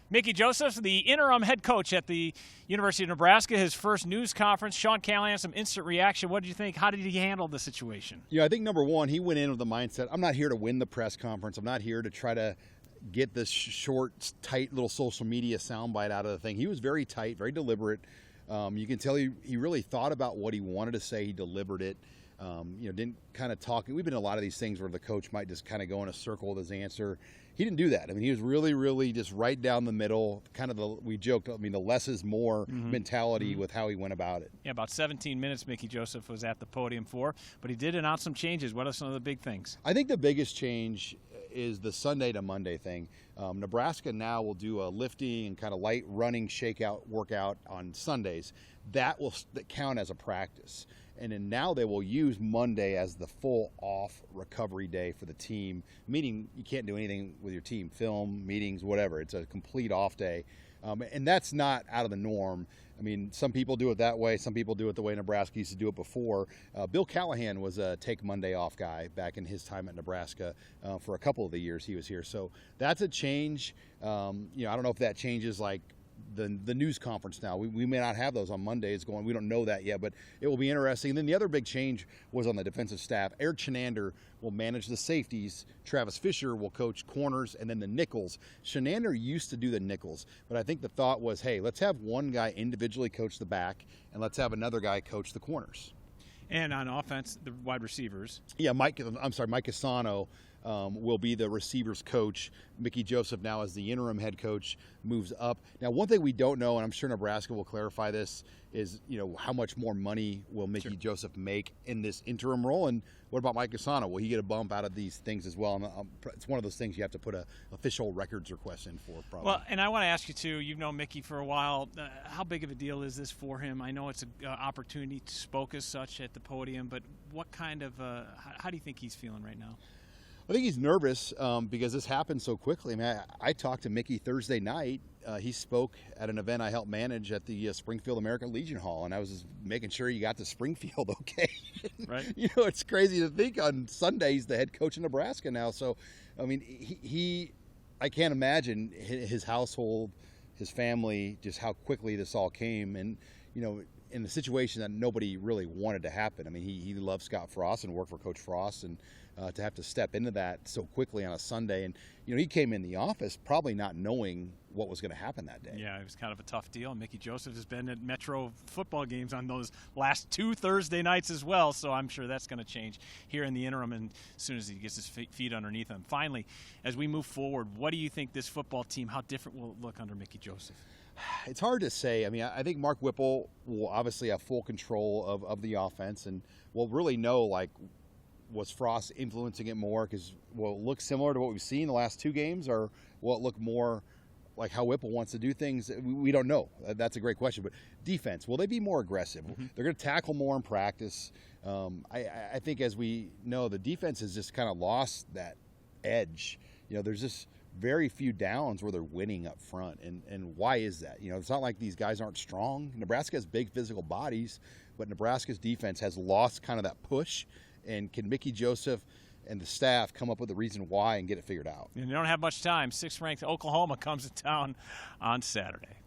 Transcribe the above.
Mickey Joseph, the interim head coach at the University of Nebraska, his first news conference. Sean Callahan, some instant reaction. What did you think? How did he handle the situation? Yeah, I think number one, he went in with the mindset, I'm not here to win the press conference. I'm not here to try to get this short, tight little social media soundbite out of the thing. He was very tight, very deliberate. You can tell he really thought about what he wanted to say. He delivered it. Didn't kind of talk. We've been in a lot of these things where the coach might just kind of go in a circle with his answer. He didn't do that. I mean, he was really, really just right down the middle, kind of we joked, the less is more mentality with how he went about it. Yeah, about 17 minutes Mickey Joseph was at the podium for, but he did announce some changes. What are some of the big things? I think the biggest change is the Sunday to Monday thing. Nebraska now will do a lifting and kind of light running shakeout workout on Sundays. That will count as a practice. And then now they will use Monday as the full off recovery day for the team, meaning you can't do anything with your team, film, meetings, whatever. It's a complete off day. And that's not out of the norm. I mean, some people do it that way. Some people do it the way Nebraska used to do it before. Bill Callahan was a take Monday off guy back in his time at Nebraska for a couple of the years he was here. So that's a change. I don't know if that changes like the news conference now. We may not have those on Mondays going. We don't know that yet, but it will be interesting. And then the other big change was on the defensive staff. Eric Chenander will manage the safeties. Travis Fisher will coach corners and then the nickels. Chenander used to do the nickels, but I think the thought was, hey, let's have one guy individually coach the back and let's have another guy coach the corners. And on offense, the wide receivers. Yeah, Mike Cassano will be the receivers coach. Mickey Joseph now as the interim head coach moves up. Now, one thing we don't know, and I'm sure Nebraska will clarify this, is how much more money will Mickey Joseph make in this interim role, and what about Mike Cassano? Will he get a bump out of these things as well? And it's one of those things you have to put an official records request in for, probably. Well, and I want to ask you too. You've known Mickey for a while. How big of a deal is this for him? I know it's an opportunity to spoke as such at the podium, but what kind of how do you think he's feeling right now? I think he's nervous because this happened so quickly. I mean, I talked to Mickey Thursday night. He spoke at an event I helped manage at the Springfield American Legion Hall, and I was just making sure he got to Springfield okay. Right. It's crazy to think on Sunday he's the head coach of Nebraska now. So, I mean, I can't imagine his household, his family, just how quickly this all came. And, in a situation that nobody really wanted to happen. I mean, he loved Scott Frost and worked for Coach Frost, and to have to step into that so quickly on a Sunday. And, he came in the office probably not knowing what was going to happen that day. Yeah, it was kind of a tough deal. Mickey Joseph has been at Metro football games on those last 2 Thursday nights as well, so I'm sure that's going to change here in the interim and as soon as he gets his feet underneath him. Finally, as we move forward, what do you think this football team, how different will it look under Mickey Joseph? It's hard to say. I mean, I think Mark Whipple will obviously have full control of the offense, and we'll really know, was Frost influencing it more? Because will it look similar to what we've seen the last 2 games, or will it look more like how Whipple wants to do things? We don't know. That's a great question. But defense, will they be more aggressive? They're going to tackle more in practice. I think, as we know, the defense has just kind of lost that edge. There's just very few downs where they're winning up front. And why is that? It's not like these guys aren't strong. Nebraska has big physical bodies, but Nebraska's defense has lost kind of that push. And can Mickey Joseph and the staff come up with a reason why and get it figured out? And you don't have much time. 6th-ranked Oklahoma comes to town on Saturday.